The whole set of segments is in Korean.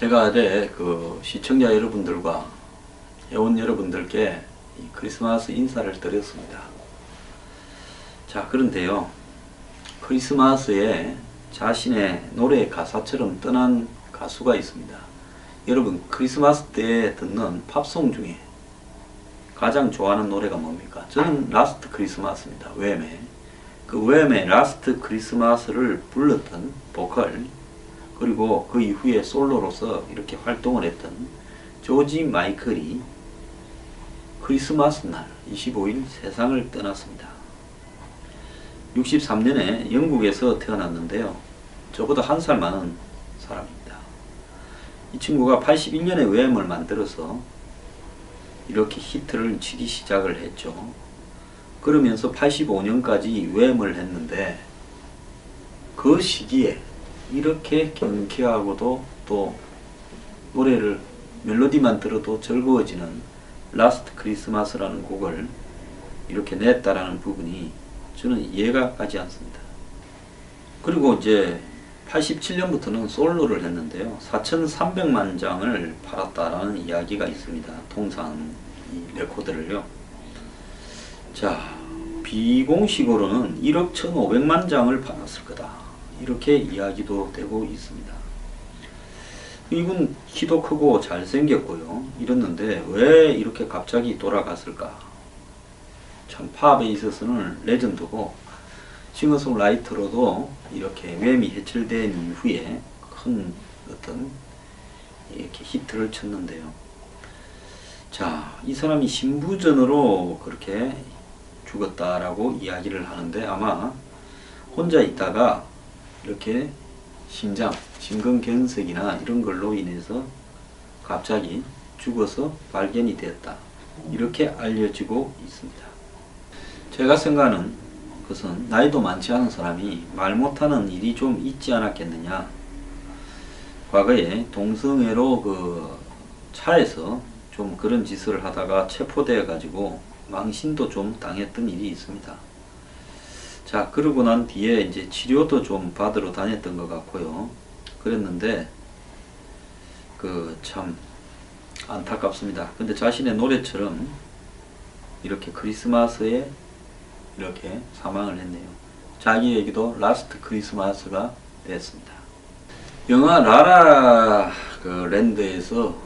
제가 어제 그 시청자 여러분들과 회원 여러분들께 이 크리스마스 인사를 드렸습니다. 자, 그런데요, 크리스마스에 자신의 노래 가사처럼 떠난 가수가 있습니다. 여러분, 크리스마스 때 듣는 팝송 중에 가장 좋아하는 노래가 뭡니까? 저는 라스트 크리스마스입니다. 웸의 그 웸의 라스트 크리스마스를 불렀던 보컬, 그리고 그 이후에 솔로로서 이렇게 활동을 했던 조지 마이클이 크리스마스 날 25일 세상을 떠났습니다. 63년에 영국에서 태어났는데요, 저보다 한 살 많은 사람입니다. 이 친구가 81년에 웸을 만들어서 이렇게 히트를 치기 시작을 했죠. 그러면서 85년까지 웸을 했는데, 그 시기에 이렇게 경쾌하고도 또 노래를 멜로디만 들어도 즐거워지는 라스트 크리스마스라는 곡을 이렇게 냈다라는 부분이 저는 이해가 가지 않습니다. 그리고 이제 87년부터는 솔로를 했는데요, 4,300만 장을 팔았다라는 이야기가 있습니다. 통상 이 레코드를요. 자, 비공식으로는 1억 1,500만 장을 팔았을 거다, 이렇게 이야기도 되고 있습니다. 이분 키도 크고 잘생겼고요, 이랬는데 왜 이렇게 갑자기 돌아갔을까? 참 팝에 있어서는 레전드고, 싱어송라이터로도 이렇게 웸이 해체된 이후에 큰 어떤 이렇게 히트를 쳤는데요. 자, 이 사람이 신부전으로 그렇게 죽었다라고 이야기를 하는데, 아마 혼자 있다가 이렇게 심근경색이나 이런 걸로 인해서 갑자기 죽어서 발견이 되었다, 이렇게 알려지고 있습니다. 제가 생각하는 것은 나이도 많지 않은 사람이 말 못하는 일이 좀 있지 않았겠느냐. 과거에 동성애로 그 차에서 좀 그런 짓을 하다가 체포되어 가지고 망신도 좀 당했던 일이 있습니다. 자, 그러고 난 뒤에 이제 치료도 좀 받으러 다녔던 것 같고요. 그랬는데 참 안타깝습니다. 근데 자신의 노래처럼 이렇게 크리스마스에 이렇게 사망을 했네요. 자기에게도 라스트 크리스마스가 됐습니다. 영화 라라 랜드에서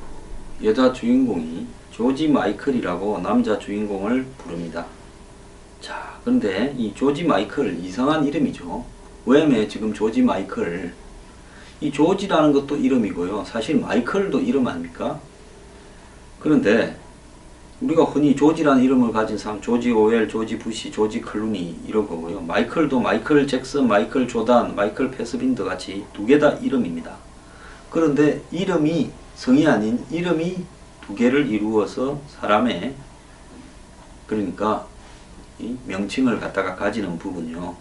여자 주인공이 조지 마이클이라고 남자 주인공을 부릅니다. 자, 그런데 이 조지 마이클, 이상한 이름이죠. 웸에 지금 조지 마이클, 이 조지라는 것도 이름이고요, 사실 마이클도 이름 아닙니까? 그런데 우리가 흔히 조지라는 이름을 가진 사람, 조지 오웰, 조지 부시, 조지 클루니 이런 거고요. 마이클도 마이클 잭슨, 마이클 조단, 마이클 패스빈더 같이 두 개 다 이름입니다. 그런데 이름이 성이 아닌 이름이 두 개를 이루어서 사람의, 그러니까 이 명칭을 갖다가 가지는 부분이요.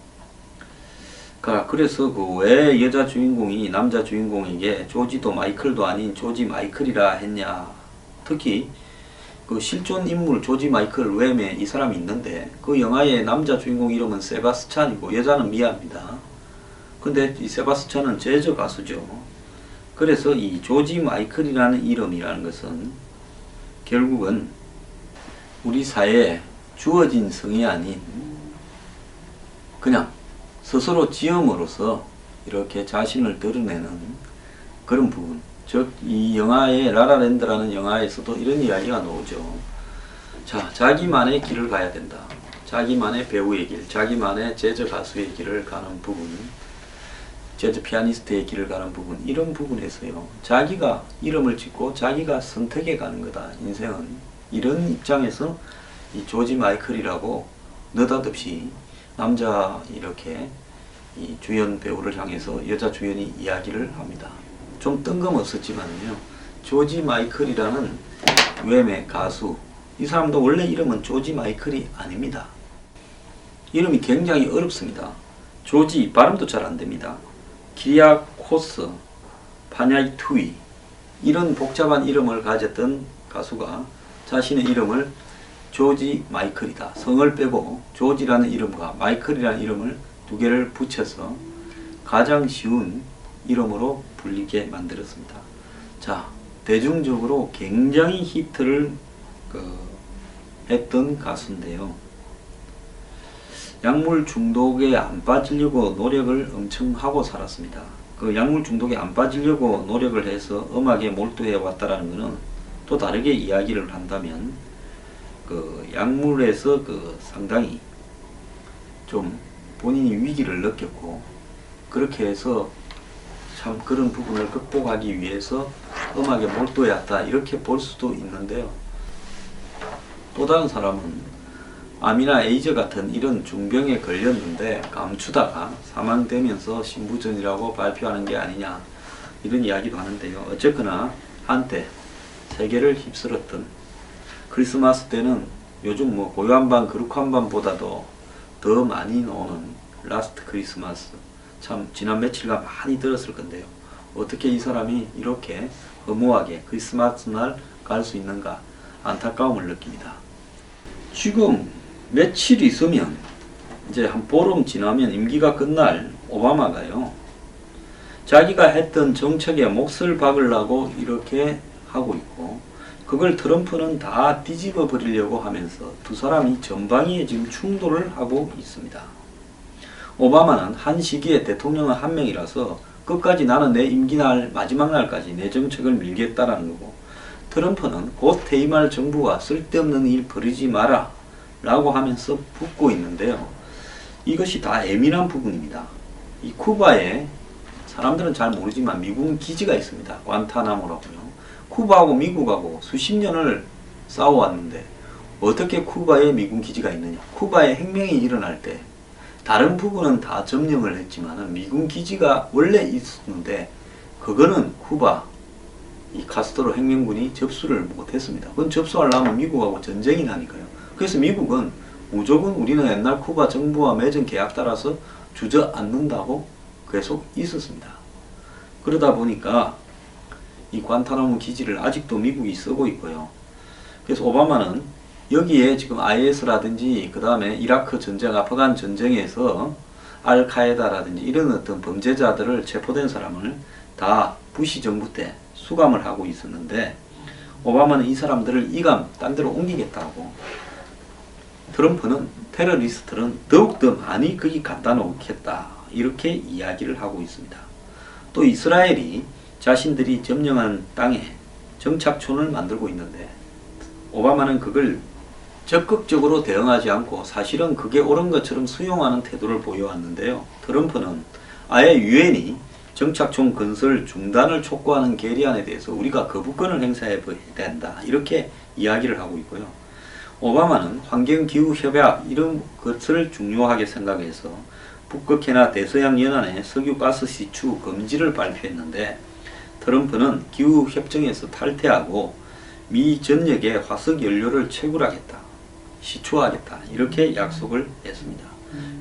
그래서 왜 여자 주인공이 남자 주인공에게 조지도 마이클도 아닌 조지 마이클이라 했냐. 특히 그 실존 인물 조지 마이클 웸에 이 사람이 있는데, 그 영화의 남자 주인공 이름은 세바스찬이고 여자는 미아입니다. 근데 이 세바스찬은 재즈 가수죠. 그래서 이 조지 마이클이라는 이름이라는 것은 결국은 우리 사회에 주어진 성이 아닌 그냥 스스로 지음으로써 이렇게 자신을 드러내는 그런 부분. 즉, 이 영화의 라라랜드라는 영화에서도 이런 이야기가 나오죠. 자, 자기만의 길을 가야 된다. 자기만의 배우의 길, 자기만의 재즈 가수의 길을 가는 부분, 재즈 피아니스트의 길을 가는 부분, 이런 부분에서요, 자기가 이름을 짓고 자기가 선택해 가는 거다, 인생은. 이런 입장에서 이 조지 마이클이라고 느닷없이 남자 이렇게 이 주연 배우를 향해서 여자 주연이 이야기를 합니다. 좀 뜬금없었지만요, 조지 마이클이라는 웸의 가수, 이 사람도 원래 이름은 조지 마이클이 아닙니다. 이름이 굉장히 어렵습니다. 조지 발음도 잘 안됩니다. 키리아코스, 파냐이투이, 이런 복잡한 이름을 가졌던 가수가 자신의 이름을 조지 마이클이다, 성을 빼고 조지라는 이름과 마이클이라는 이름을 두 개를 붙여서 가장 쉬운 이름으로 불리게 만들었습니다. 자, 대중적으로 굉장히 히트를 했던 가수인데요. 약물 중독에 안 빠지려고 노력을 엄청 하고 살았습니다. 그 약물 중독에 안 빠지려고 노력을 해서 음악에 몰두해 왔다라는 것은 또 다르게 이야기를 한다면 그 약물에서 상당히 좀 본인이 위기를 느꼈고 그렇게 해서 참 그런 부분을 극복하기 위해서 음악에 몰두해 왔다 이렇게 볼 수도 있는데요. 또 다른 사람은 암이나 에이즈 같은 이런 중병에 걸렸는데 감추다가 사망되면서 신부전이라고 발표하는 게 아니냐 이런 이야기도 하는데요. 어쨌거나 한때 세계를 휩쓸었던 크리스마스 때는 요즘 뭐 고요한밤 그룹한밤보다도 더 많이 나오는 라스트 크리스마스, 참 지난 며칠간 많이 들었을 건데요. 어떻게 이 사람이 이렇게 허무하게 크리스마스 날 갈 수 있는가 안타까움을 느낍니다. 지금 며칠 있으면 이제 한 보름 지나면 임기가 끝날 오바마가요, 자기가 했던 정책에 몫을 박으려고 이렇게 하고 있고 그걸 트럼프는 다 뒤집어 버리려고 하면서 두 사람이 전방위에 지금 충돌을 하고 있습니다. 오바마는 한 시기에 대통령은 한 명이라서 끝까지 나는 내 임기 날 마지막 날까지 내 정책을 밀겠다라는 거고, 트럼프는 곧 퇴임할 정부가 쓸데없는 일 벌이지 마라 라고 하면서 붙고 있는데요. 이것이 다 예민한 부분입니다. 이 쿠바에 사람들은 잘 모르지만 미군 기지가 있습니다. 관타나모라고요. 쿠바하고 미국하고 수십 년을 싸워왔는데 어떻게 쿠바에 미군 기지가 있느냐. 쿠바에 혁명이 일어날 때 다른 부분은 다 점령을 했지만 미군 기지가 원래 있었는데 그거는 쿠바 이 카스트로 혁명군이 접수를 못했습니다. 그건 접수하려면 미국하고 전쟁이 나니까요. 그래서 미국은 무조건 우리는 옛날 쿠바 정부와 맺은 계약 따라서 주저앉는다고 계속 있었습니다. 그러다 보니까 이 관타나모 기지를 아직도 미국이 쓰고 있고요. 그래서 오바마는 여기에 지금 IS라든지 그 다음에 이라크 전쟁, 아프간 전쟁에서 알카에다라든지 이런 어떤 범죄자들을 체포된 사람을 다 부시 정부 때 수감을 하고 있었는데 오바마는 이 사람들을 이감 딴 데로 옮기겠다고, 트럼프는 테러리스트들은 더욱더 많이 거기 갖다 놓겠다 이렇게 이야기를 하고 있습니다. 또 이스라엘이 자신들이 점령한 땅에 정착촌을 만들고 있는데 오바마는 그걸 적극적으로 대응하지 않고 사실은 그게 옳은 것처럼 수용하는 태도를 보여왔는데요. 트럼프는 아예 유엔이 정착촌 건설 중단을 촉구하는 결의안에 대해서 우리가 거부권을 행사해야 된다 이렇게 이야기를 하고 있고요. 오바마는 환경기후협약 이런 것을 중요하게 생각해서 북극해나 대서양연안의 석유가스 시추 금지를 발표했는데 트럼프는 기후협정에서 탈퇴하고 미 전역에 화석연료를 채굴하겠다, 시추하겠다 이렇게 약속을 했습니다.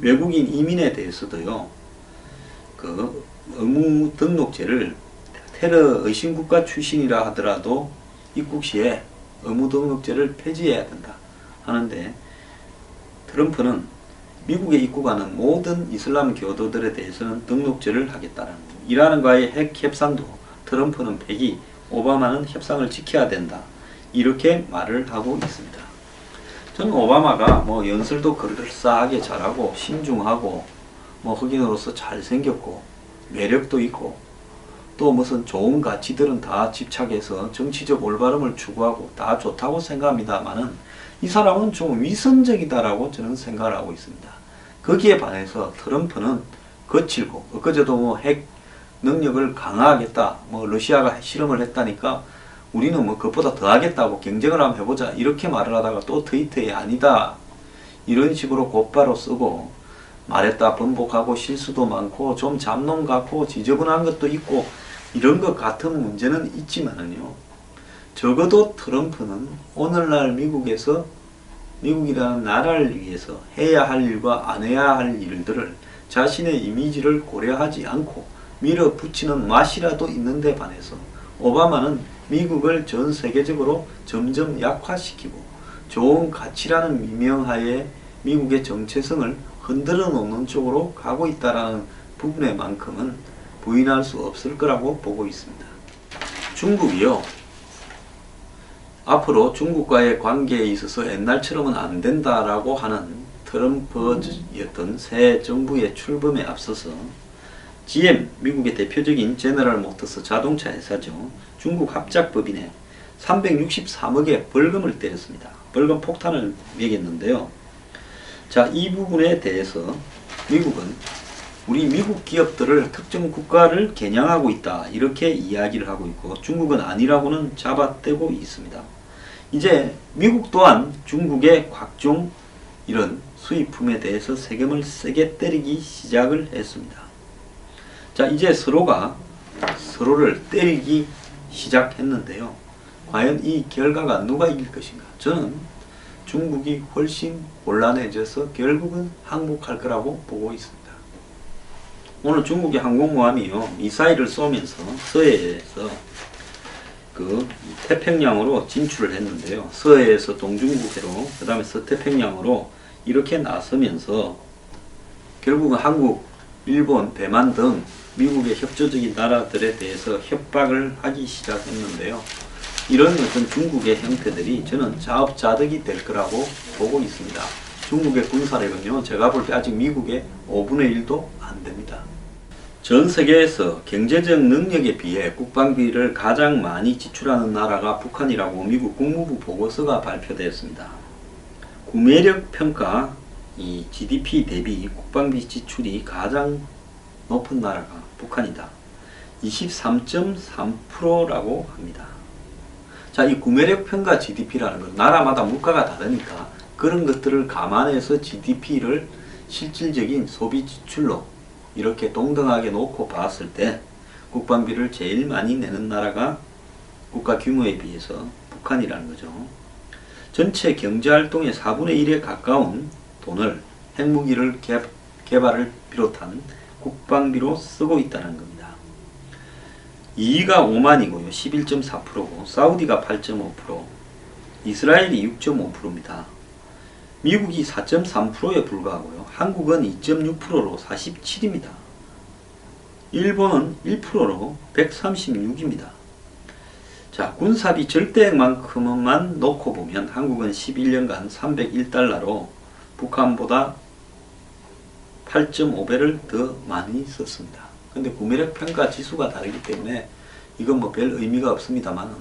외국인 이민에 대해서도요, 그 의무 등록제를 테러 의심국가 출신이라 하더라도 입국 시에 의무 등록제를 폐지해야 된다 하는데 트럼프는 미국에 입국하는 모든 이슬람 교도들에 대해서는 등록제를 하겠다는 거죠. 이란과의 핵 협상도 트럼프는 폐기, 오바마는 협상을 지켜야 된다 이렇게 말을 하고 있습니다. 저는 오바마가 뭐 연설도 그럴싸하게 잘하고 신중하고 뭐 흑인으로서 잘생겼고 매력도 있고 또 무슨 좋은 가치들은 다 집착해서 정치적 올바름을 추구하고 다 좋다고 생각합니다만은 이 사람은 좀 위선적이다라고 저는 생각을 하고 있습니다. 거기에 반해서 트럼프는 거칠고 엊그제도 뭐 핵 능력을 강화하겠다, 뭐 러시아가 실험을 했다니까 우리는 뭐 그것보다 더 하겠다고 경쟁을 한번 해보자 이렇게 말을 하다가 또 트위터에 아니다 이런 식으로 곧바로 쓰고 말했다 번복하고 실수도 많고 좀 잡놈 같고 지저분한 것도 있고 이런 것 같은 문제는 있지만은요, 적어도 트럼프는 오늘날 미국에서 미국이라는 나라를 위해서 해야 할 일과 안 해야 할 일들을 자신의 이미지를 고려하지 않고 밀어붙이는 맛이라도 있는데 반해서 오바마는 미국을 전 세계적으로 점점 약화시키고 좋은 가치라는 미명하에 미국의 정체성을 흔들어 놓는 쪽으로 가고 있다는 부분에만큼은 부인할 수 없을 거라고 보고 있습니다. 중국이요. 앞으로 중국과의 관계에 있어서 옛날처럼은 안 된다라고 하는 트럼프였던 새 정부의 출범에 앞서서 GM, 미국의 대표적인 제너럴 모터스 자동차 회사죠. 중국 합작법인에 363억의 벌금을 때렸습니다. 벌금 폭탄을 매겼는데요. 자, 이 부분에 대해서 미국은 우리 미국 기업들을 특정 국가를 겨냥하고 있다, 이렇게 이야기를 하고 있고, 중국은 아니라고는 잡아떼고 있습니다. 이제 미국 또한 중국의 각종 이런 수입품에 대해서 세금을 세게 때리기 시작을 했습니다. 자, 이제 서로가 서로를 때리기 시작했는데요. 과연 이 결과가 누가 이길 것인가? 저는 중국이 훨씬 곤란해져서 결국은 항복할 거라고 보고 있습니다. 오늘 중국의 항공모함이요, 미사일을 쏘면서 서해에서 그 태평양으로 진출을 했는데요. 서해에서 동중국해로, 그 다음에 서태평양으로 이렇게 나서면서 결국은 한국, 일본, 대만 등 미국의 협조적인 나라들에 대해서 협박을 하기 시작했는데요. 이런 어떤 중국의 형태들이 저는 자업자득이 될 거라고 보고 있습니다. 중국의 군사력은요, 제가 볼 때 아직 미국의 5분의 1도 안 됩니다. 전 세계에서 경제적 능력에 비해 국방비를 가장 많이 지출하는 나라가 북한이라고 미국 국무부 보고서가 발표되었습니다. 구매력 평가, 이 GDP 대비 국방비 지출이 가장 높은 나라가 북한이다. 23.3%라고 합니다. 자, 이 구매력 평가 GDP라는 건 나라마다 물가가 다르니까 그런 것들을 감안해서 GDP를 실질적인 소비 지출로 이렇게 동등하게 놓고 봤을 때 국방비를 제일 많이 내는 나라가 국가 규모에 비해서 북한이라는 거죠. 전체 경제활동의 4분의 1에 가까운 돈을 핵무기를 개발을 비롯한 국방비로 쓰고 있다는 겁니다. 2위가 오만이고요. 11.4%고, 사우디가 8.5%, 이스라엘이 6.5%입니다. 미국이 4.3%에 불과하고요. 한국은 2.6%로 47입니다. 일본은 1%로 136입니다. 자, 군사비 절대액만큼만 놓고 보면 한국은 11년간 301달러로 북한보다 8.5배를 더 많이 썼습니다. 근데 구매력 평가 지수가 다르기 때문에 이건 뭐 별 의미가 없습니다만,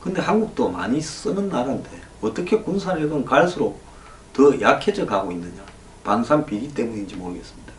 근데 한국도 많이 쓰는 나라인데 어떻게 군사력은 갈수록 더 약해져 가고 있느냐? 방산 비리 때문인지 모르겠습니다.